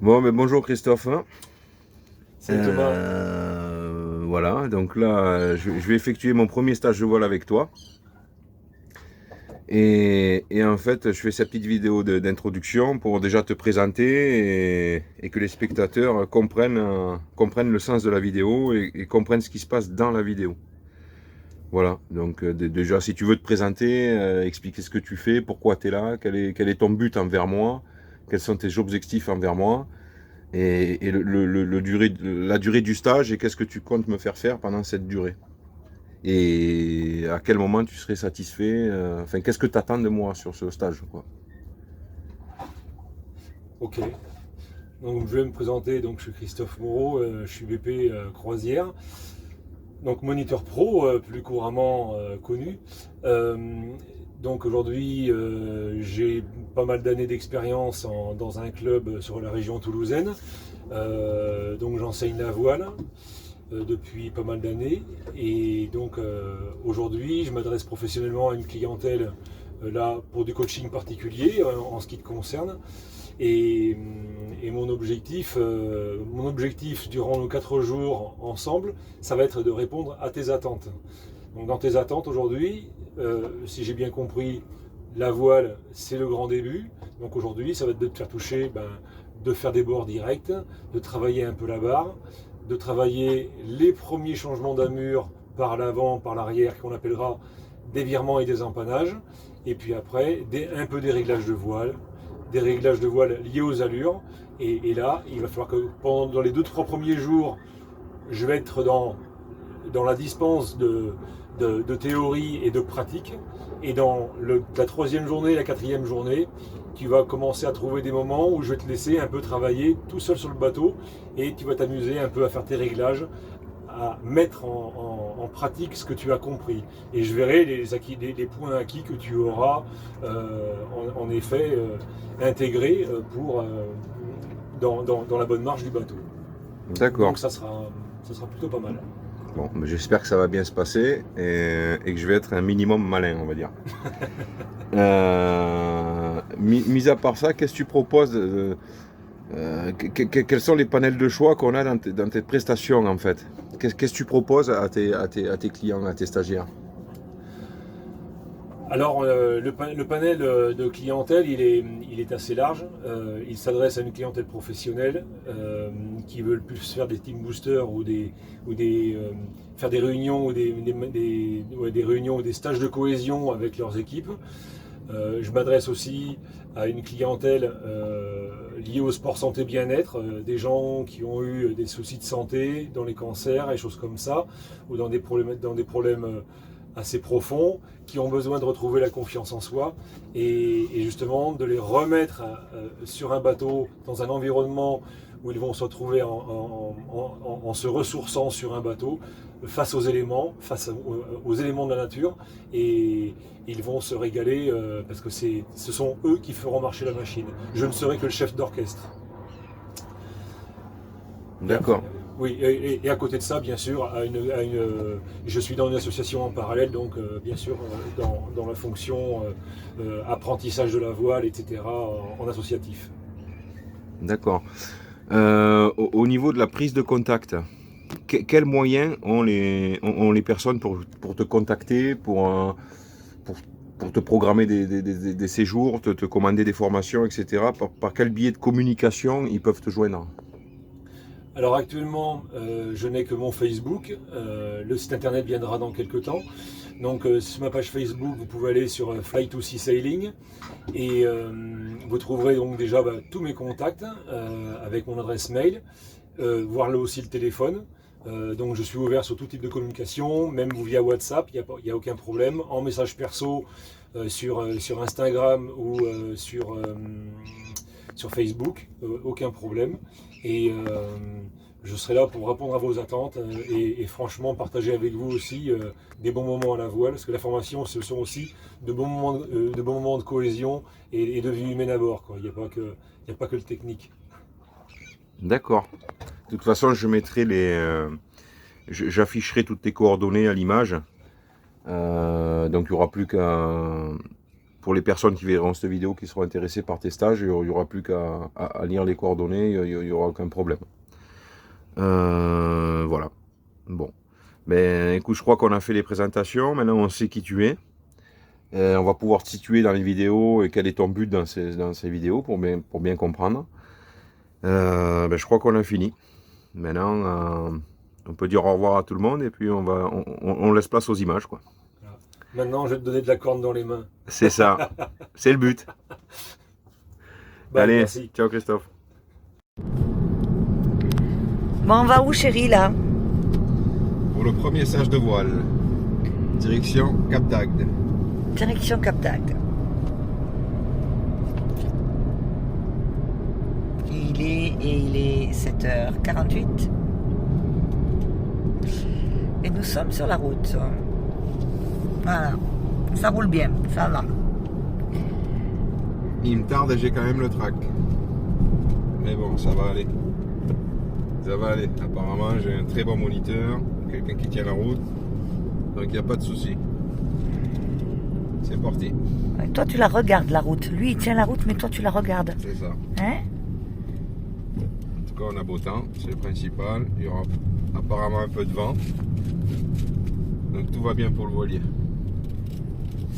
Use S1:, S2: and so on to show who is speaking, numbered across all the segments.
S1: Bon, mais bonjour Christophe.
S2: Salut Thomas.
S1: Voilà, donc là, je vais effectuer mon premier stage de voile avec toi. Et en fait, je fais cette petite vidéo d'introduction pour déjà te présenter et que les spectateurs comprennent le sens de la vidéo et comprennent ce qui se passe dans la vidéo. Voilà, donc déjà, si tu veux te présenter, expliquer ce que tu fais, pourquoi tu es là, quel est ton but envers moi, quels sont tes objectifs envers moi. Et la durée du stage et qu'est-ce que tu comptes me faire pendant cette durée. Et à quel moment tu serais satisfait, enfin, qu'est-ce que tu attends de moi sur ce stage, quoi.
S2: Ok. Donc je vais me présenter. Donc je suis Christophe Moreau. Je suis BP croisière. Donc moniteur pro, plus couramment connu. Euh, donc aujourd'hui, j'ai pas mal d'années d'expérience dans un club sur la région toulousaine. Donc j'enseigne la voile depuis pas mal d'années. Et donc aujourd'hui, je m'adresse professionnellement à une clientèle là pour du coaching particulier en ce qui te concerne. Et, et mon objectif durant nos 4 jours ensemble, ça va être de répondre à tes attentes. Donc dans tes attentes aujourd'hui, si j'ai bien compris, la voile, c'est le grand début. Donc aujourd'hui, ça va être de te faire toucher, de faire des bords directs, de travailler un peu la barre, de travailler les premiers changements d'amure par l'avant, par l'arrière, qu'on appellera dévirement et désempannage. Et puis après, un peu des réglages de voile, des réglages de voile liés aux allures. Et là, il va falloir que dans les 2-3 premiers jours, je vais être dans la dispense de théorie et de pratique. Et dans la troisième journée, la quatrième journée, tu vas commencer à trouver des moments où je vais te laisser un peu travailler tout seul sur le bateau et tu vas t'amuser un peu à faire tes réglages, à mettre en pratique ce que tu as compris. Et je verrai les points acquis que tu auras en effet intégrés dans la bonne marche du bateau.
S1: D'accord.
S2: Donc ça sera plutôt pas mal.
S1: Bon, mais j'espère que ça va bien se passer et que je vais être un minimum malin, on va dire. Mis à part ça, qu'est-ce que tu proposes quels sont les panels de choix qu'on a dans tes prestations, en fait? Qu'est-ce que tu proposes à tes clients, à tes stagiaires?
S2: Alors, le panel de clientèle, il est assez large. Il s'adresse à une clientèle professionnelle qui veut plus faire des team boosters ou faire des réunions ou des réunions ou des stages de cohésion avec leurs équipes. Je m'adresse aussi à une clientèle liée au sport santé bien-être, des gens qui ont eu des soucis de santé, dans les cancers et choses comme ça, ou dans des problèmes assez profonds, qui ont besoin de retrouver la confiance en soi et justement de les remettre sur un bateau dans un environnement où ils vont se retrouver en se ressourçant sur un bateau face aux éléments, aux éléments de la nature et ils vont se régaler parce que ce sont eux qui feront marcher la machine. Je ne serai que le chef d'orchestre. Et après,
S1: D'accord.
S2: oui, et à côté de ça, bien sûr, je suis dans une association en parallèle, donc bien sûr dans la fonction apprentissage de la voile, etc., en associatif.
S1: D'accord. Au niveau de la prise de contact, quels moyens ont les personnes pour te contacter, pour, pour te programmer des séjours, te commander des formations, etc. Par quel biais de communication ils peuvent te joindre?
S2: Alors actuellement, je n'ai que mon Facebook. Le site internet viendra dans quelques temps. Donc sur ma page Facebook, vous pouvez aller sur Fly to Sea Sailing et vous trouverez donc déjà tous mes contacts avec mon adresse mail, voir là aussi le téléphone. Donc je suis ouvert sur tout type de communication, même via WhatsApp, il n'y a aucun problème. En message perso sur Instagram ou sur Facebook, aucun problème. Et je serai là pour répondre à vos attentes et franchement partager avec vous aussi des bons moments à la voile, parce que la formation, ce sont aussi de bons moments de cohésion et de vie humaine à bord, quoi. Il n'y a pas que le technique.
S1: D'accord. De toute façon, j'afficherai toutes tes coordonnées à l'image. Donc il n'y aura plus qu'à pour les personnes qui verront cette vidéo, qui seront intéressées par tes stages, il n'y aura plus qu'à lire les coordonnées, il n'y aura aucun problème. Voilà. Bon. Ben, écoute, je crois qu'on a fait les présentations. Maintenant, on sait qui tu es. On va pouvoir te situer dans les vidéos et quel est ton but dans ces vidéos pour bien comprendre. Ben, je crois qu'on a fini. Maintenant, on peut dire au revoir à tout le monde et puis on laisse place aux images, quoi.
S2: Maintenant, je vais te donner de la corne dans les mains.
S1: C'est ça. C'est le but.
S2: Bah,
S1: allez,
S2: merci.
S1: ciao Christophe.
S3: Bon, on va où, chérie, là?
S1: Pour le premier stage de voile, direction Cap d'Agde.
S3: Direction Cap d'Agde. Il est 7h48. Et nous sommes sur la route. Voilà. Ça roule bien, ça va.
S1: Il me tarde et j'ai quand même le track. Mais bon, ça va aller. Ça va aller. Apparemment, j'ai un très bon moniteur, quelqu'un qui tient la route. Donc il n'y a pas de souci. C'est parti.
S3: Ouais, toi, tu la regardes, la route. Lui, il tient la route, mais toi, tu la regardes.
S1: C'est ça.
S3: Hein?
S1: En tout cas, on a beau temps, c'est le principal. Il y aura apparemment un peu de vent. Donc tout va bien pour le voilier.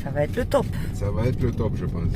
S3: Ça va être le top.
S1: Ça va être le top, je pense.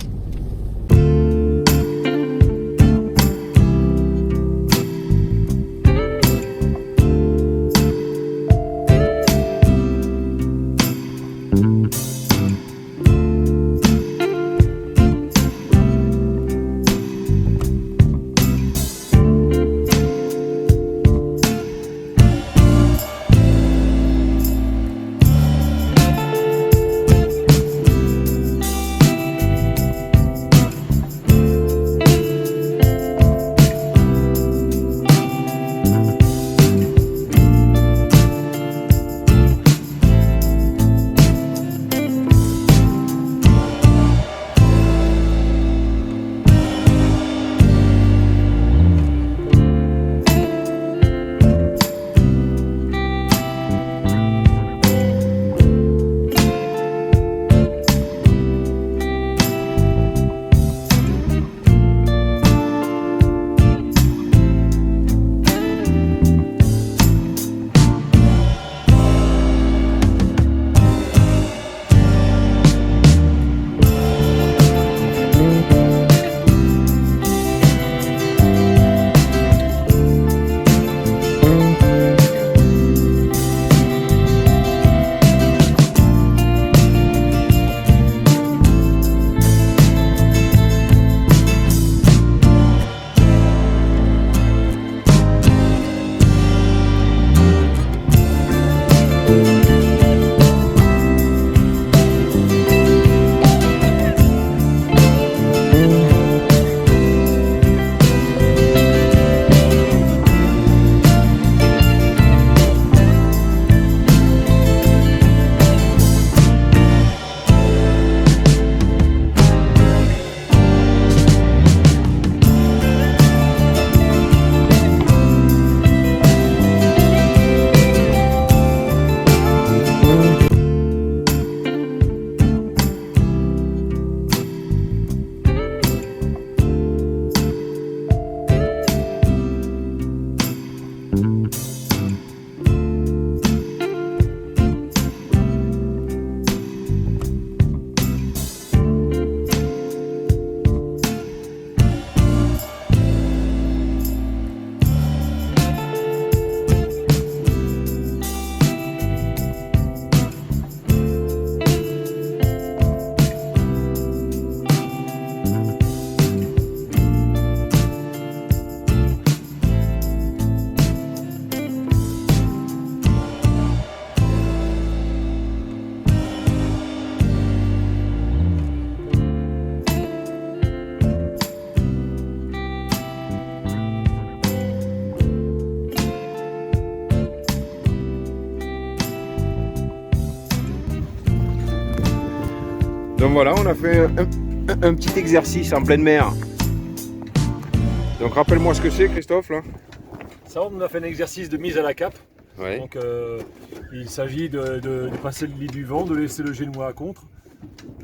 S1: Donc voilà, on a fait un petit exercice en pleine mer. Donc rappelle-moi ce que c'est, Christophe, là.
S2: Ça, on a fait un exercice de mise à la cape.
S1: Ouais.
S2: Donc il s'agit de passer le lit du vent, de laisser le génois à contre,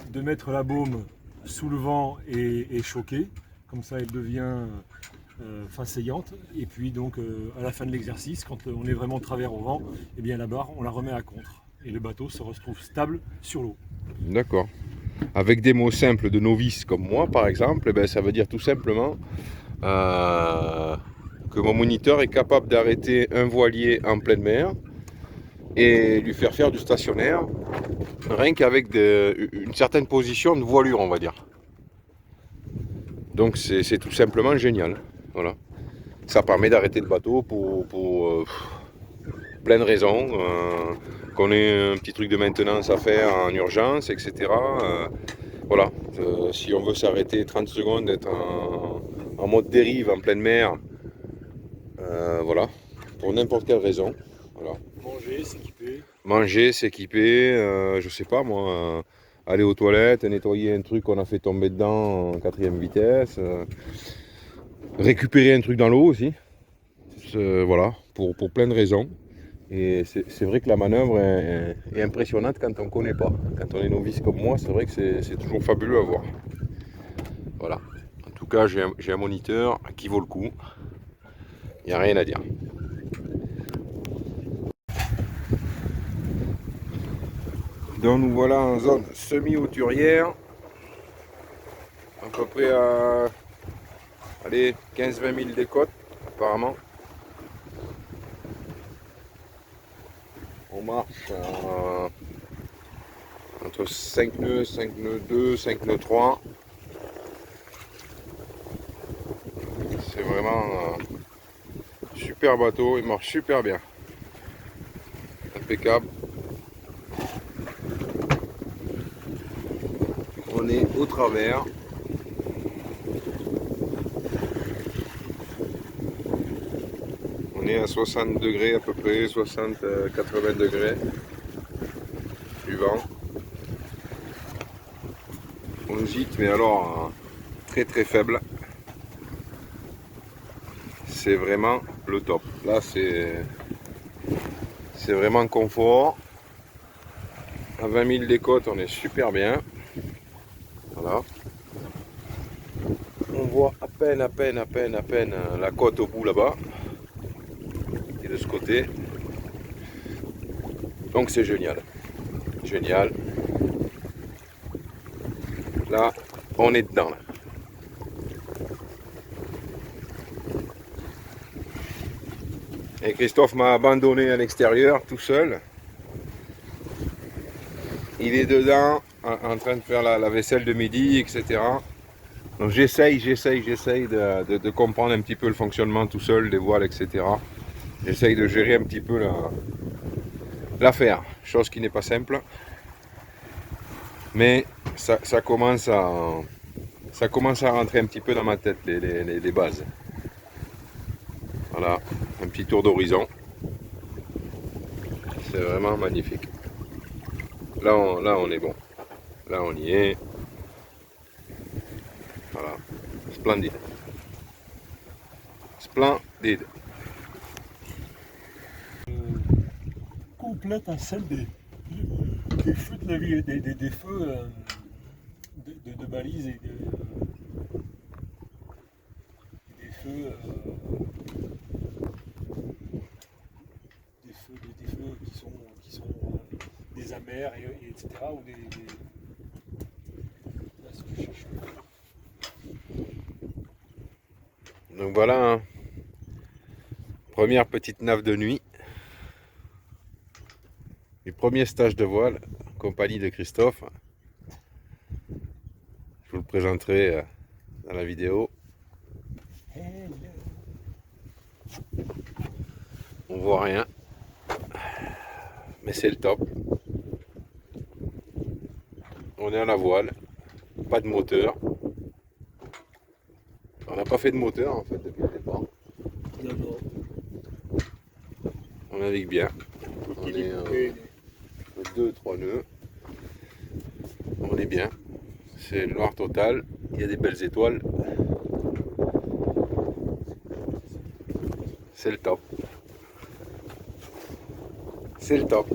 S2: de mettre la baume sous le vent et choquée. Comme ça, elle devient faceillante. Et puis donc, à la fin de l'exercice, quand on est vraiment travers au vent, et bien la barre, on la remet à contre. Et le bateau se retrouve stable sur l'eau.
S1: D'accord. Avec des mots simples de novice comme moi, par exemple, ben, ça veut dire tout simplement que mon moniteur est capable d'arrêter un voilier en pleine mer et lui faire du stationnaire, rien qu'avec une certaine position de voilure, on va dire. Donc c'est tout simplement génial. Voilà. Ça permet d'arrêter le bateau pour plein de raisons. Qu'on ait un petit truc de maintenance à faire en urgence, etc. Voilà. Si on veut s'arrêter 30 secondes, être en mode dérive en pleine mer, voilà, pour n'importe quelle raison. Voilà.
S2: Manger, s'équiper.
S1: Manger, s'équiper, je sais pas moi, aller aux toilettes, nettoyer un truc qu'on a fait tomber dedans en 4e vitesse, récupérer un truc dans l'eau aussi, voilà, pour plein de raisons. Et c'est vrai que la manœuvre est impressionnante quand on ne connaît pas. Quand on est novice comme moi, c'est vrai que c'est toujours fabuleux à voir. Voilà. En tout cas, j'ai un moniteur qui vaut le coup. Il n'y a rien à dire. Donc nous voilà en zone semi-hauturière. À peu près à 15-20 000 des côtes apparemment. On marche entre 5 nœuds, 5 nœuds 2, 5 nœuds 3. C'est vraiment un super bateau, il marche super bien. Impeccable. On est au travers. On est à 60 degrés à peu près, 60-80 degrés. Suivant. On gîte, mais alors très très faible. C'est vraiment le top. Là c'est vraiment confort. À 20 000 des côtes, on est super bien. Voilà. On voit à peine la côte au bout là-bas. Et de ce côté. Donc c'est génial. Génial. Là, on est dedans. Là. Et Christophe m'a abandonné à l'extérieur tout seul. Il est dedans en train de faire la vaisselle de midi, etc. Donc j'essaye de comprendre un petit peu le fonctionnement tout seul des voiles, etc. J'essaye de gérer un petit peu l'affaire, chose qui n'est pas simple. Mais ça commence à rentrer un petit peu dans ma tête, les bases. Voilà, un petit tour d'horizon. C'est vraiment magnifique. Là, on est bon. Là, on y est. Voilà. Splendide. Splendide.
S2: Complète à celle des feux de la vie, des feux de balises et des feux qui sont des amers et etc. Ou Là, ce que je cherche.
S1: Donc voilà, hein. Première petite nave de nuit. Du premier stage de voile, en compagnie de Christophe. Je vous le présenterai dans la vidéo.
S2: Hello.
S1: On voit rien. Mais c'est le top. On est à la voile. Pas de moteur. On n'a pas fait de moteur en fait depuis le départ.
S2: Non.
S1: On navigue bien. On est 2-3 nœuds. On est bien. C'est le noir total. Il y a des belles étoiles. C'est le top. C'est le top.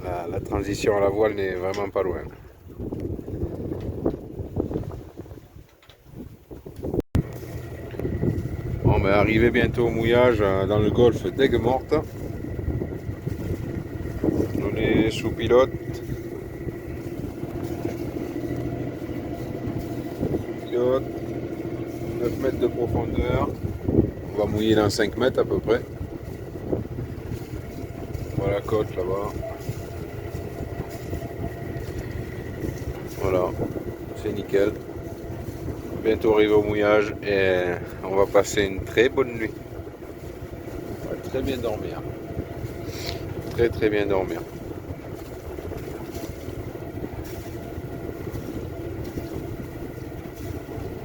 S1: La transition à la voile n'est vraiment pas loin. ben, arrivé bientôt au mouillage dans le golfe d'Aigues-Mortes. On est sous pilote. Pilote, 9 mètres de profondeur. On va mouiller dans 5 mètres à peu près. Voilà la côte là-bas. Voilà, c'est nickel. Bientôt arrivé au mouillage et on va passer une très bonne nuit. On va très bien dormir. Très bien dormir.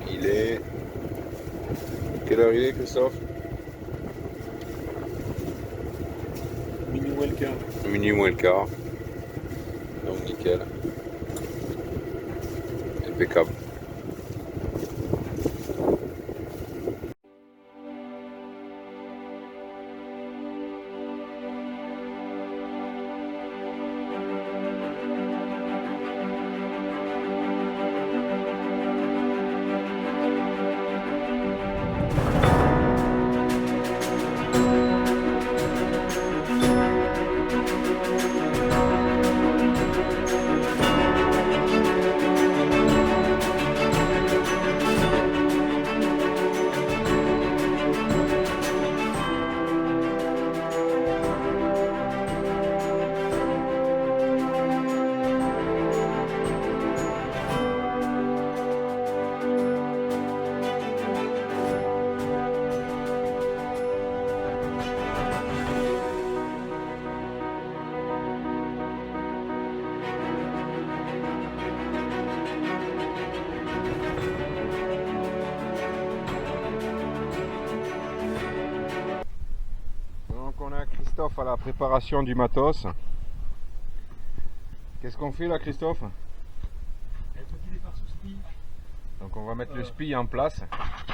S1: Il est... Quelle heure il est, Christophe?
S2: Minuit moins le quart.
S1: Minuit moins le quart. Donc nickel. Impeccable. On a Christophe à la préparation du matos. Qu'est-ce qu'on fait là, Christophe? Donc on va mettre le SPI en place.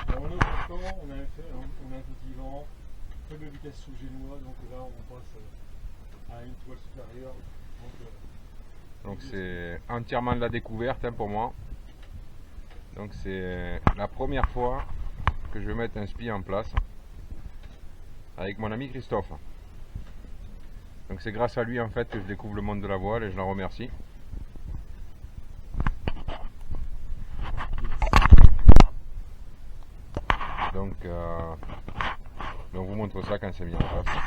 S2: On est au portant, on a un petit vent, faible vitesse sous génois, donc là on passe à une toile supérieure.
S1: Donc c'est entièrement de la découverte pour moi. Donc c'est la première fois que je vais mettre un SPI en place avec mon ami Christophe. Donc c'est grâce à lui en fait que je découvre le monde de la voile et je l'en remercie. Donc on vous montre ça quand c'est mis en place.